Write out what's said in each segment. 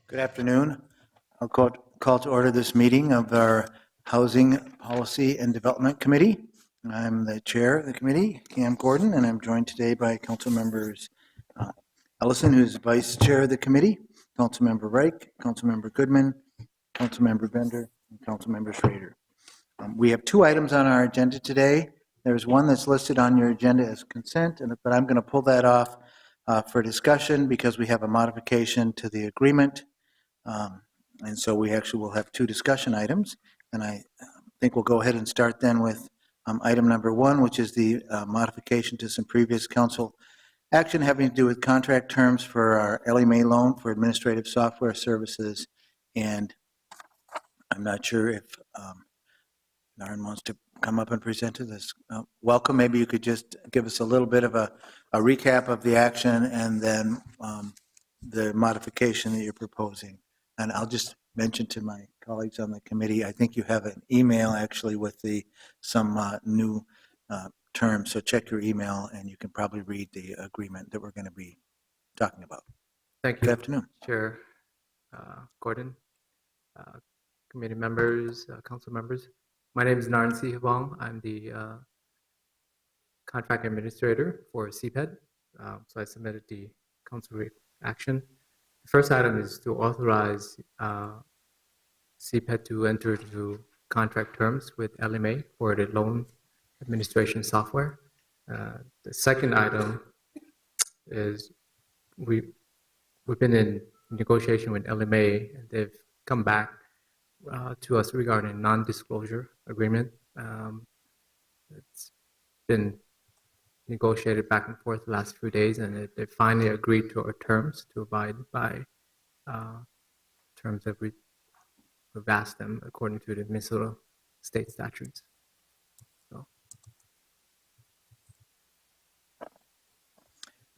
Good afternoon. I'll call to order this meeting of our Housing Policy and Development Committee. I'm the chair of the committee, Cam Gordon, and I'm joined today by Council Members Ellison, who's vice chair of the committee, Council Member Reich, Council Member Goodman, Council Member Bender, and Council Member Schrader. We have two items on our agenda today. There's one that's listed on your agenda as consent, but I'm going to pull that off for discussion because we have a modification to the agreement. And so we actually will have two discussion items. And I think we'll go ahead and start then with item number one, which is the modification to some previous council action having to do with contract terms for our Ellie Mae loan for administrative software services. And I'm not sure if Naren wants to come up and present to this. Welcome. Maybe you could just give us a little bit of a recap of the action and then the modification that you're proposing. And I'll just mention to my colleagues on the committee, I think you have an email actually with some new terms. So check your email and you can probably read the agreement that we're going to be talking about. Thank you. Good afternoon. Chair Gordon, committee members, council members. My name is Naren Sihabong. I'm the contract administrator for CPED. So I submitted the council action. The first item is to authorize CPED to enter into contract terms with Ellie Mae for the loan administration software. The second item is we've been in negotiation with Ellie Mae, and they've come back to us regarding non-disclosure agreement. It's been negotiated back and forth the last few days, and they finally agreed to our terms to abide by terms that we've asked them according to the Minnesota state statutes. So.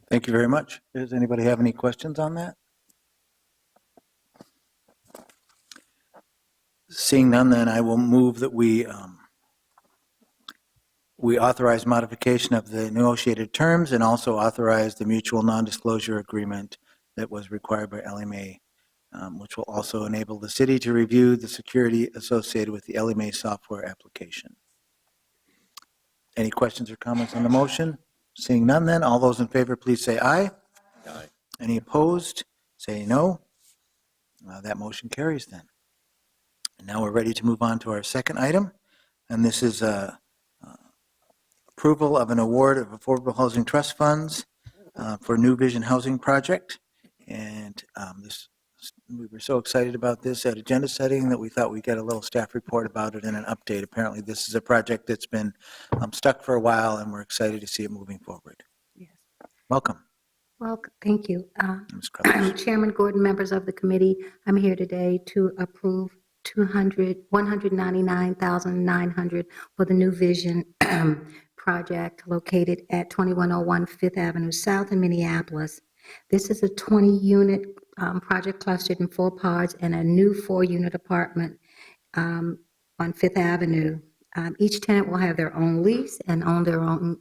Thank you very much. Does anybody have any questions on that? Seeing none, then I will move that we authorize modification of the negotiated terms and also authorize the mutual non-disclosure agreement that was required by Ellie Mae, which will also enable the city to review the security associated with the Ellie Mae software application. Any questions or comments on the motion? Seeing none, then all those in favor, please say aye. Aye. Any opposed? Say no. That motion carries then. And now we're ready to move on to our second item, and this is approval of an award of affordable housing trust funds for New Vision Housing Project. And we were so excited about this at agenda setting that we thought we'd get a little staff report about it and an update. Apparently, this is a project that's been stuck for a while, and we're excited to see it moving forward. Yes. Welcome. Well, thank you. Chairman Gordon, members of the committee, I'm here today to approve $199,900 for the New Vision project located at 2101 Fifth Avenue South in Minneapolis. This is a 20-unit project clustered in 4 parts and a new 4-unit apartment on Fifth Avenue. Each tenant will have their own lease and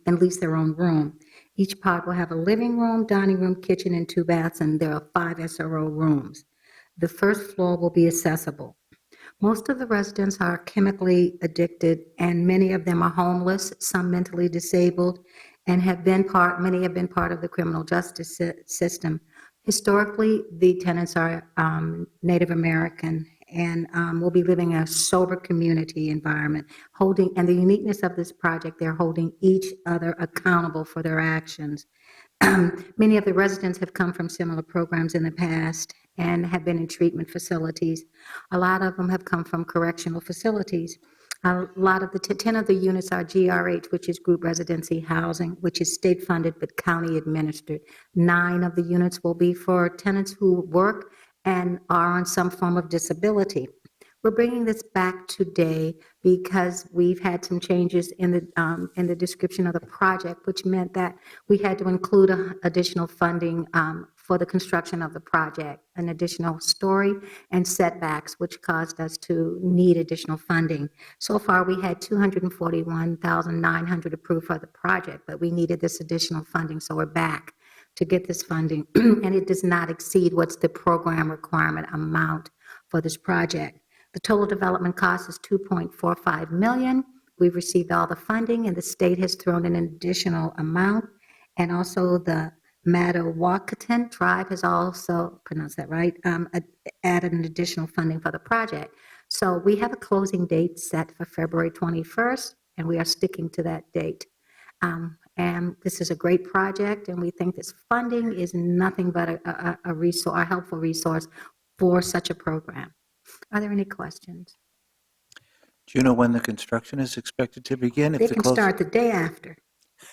lease their own room. Each pod will have a living room, dining room, kitchen, and 2 baths, and there are 5 SRO rooms. The first floor will be accessible. Most of the residents are chemically addicted, and many of them are homeless, some mentally disabled, and many have been part of the criminal justice system. Historically, the tenants are Native American and will be living in a sober community environment, and the uniqueness of this project, they're holding each other accountable for their actions. Many of the residents have come from similar programs in the past and have been in treatment facilities. A lot of them have come from correctional facilities. A lot of the 10 of the units are GRH, which is group residency housing, which is state funded but county administered. 9 of the units will be for tenants who work and are on some form of disability. We're bringing this back today because we've had some changes in the description of the project, which meant that we had to include additional funding for the construction of the project, an additional story and setbacks, which caused us to need additional funding. So far, we had $241,900 approved for the project, but we needed this additional funding, so we're back to get this funding, and it does not exceed what's the program requirement amount for this project. The total development cost is $2.45 million. We've received all the funding, and the state has thrown in an additional amount. And also the Matawakatan tribe has also, pronounced that right, added an additional funding for the project. So we have a closing date set for February 21st, and we are sticking to that date. And this is a great project, and we think this funding is nothing but a resource, a helpful resource for such a program. Are there any questions? Do you know when the construction is expected to begin? They can start the day after.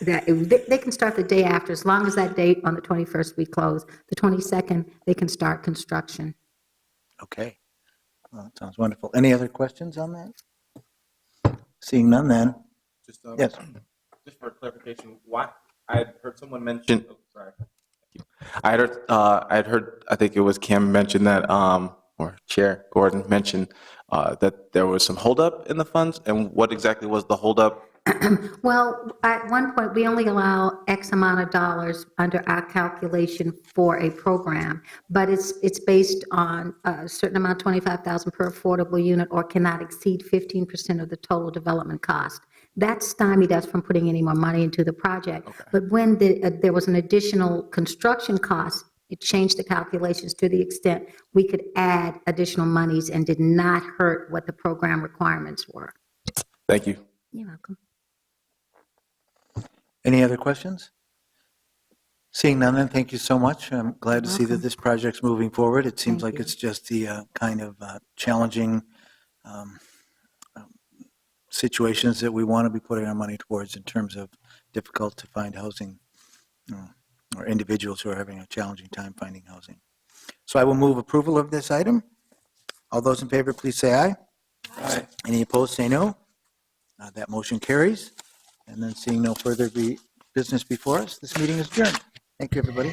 They can start the day after, as long as that date on the 21st we close. The 22nd, they can start construction. Okay. Well, that sounds wonderful. Any other questions on that? Seeing none then. Just, Yes. just for clarification, why, I had heard someone mention, oh, sorry. I heard, I think it was Kim mentioned that, or Chair Gordon mentioned that there was some holdup in the funds, and what exactly was the holdup? Well, at one point, we only allow X amount of dollars under our calculation for a program, but it's based on a certain amount, 25,000 per affordable unit, or cannot exceed 15% of the total development cost. That stymied us from putting any more money into the project. Okay. But when there was an additional construction cost, it changed the calculations to the extent we could add additional monies and did not hurt what the program requirements were. Thank you. You're welcome. Any other questions? Seeing none, then, thank you so much. I'm glad to see that Welcome. this project's moving forward. It seems Thank like you. it's just the kind of challenging situations that we want to be putting our money towards in terms of difficult to find housing, or individuals who are having a challenging time finding housing. So I will move approval of this item. All those in favor, please say aye. Aye. Any opposed, say no. That motion carries. And then seeing no further business before us, this meeting is adjourned. Thank you, everybody.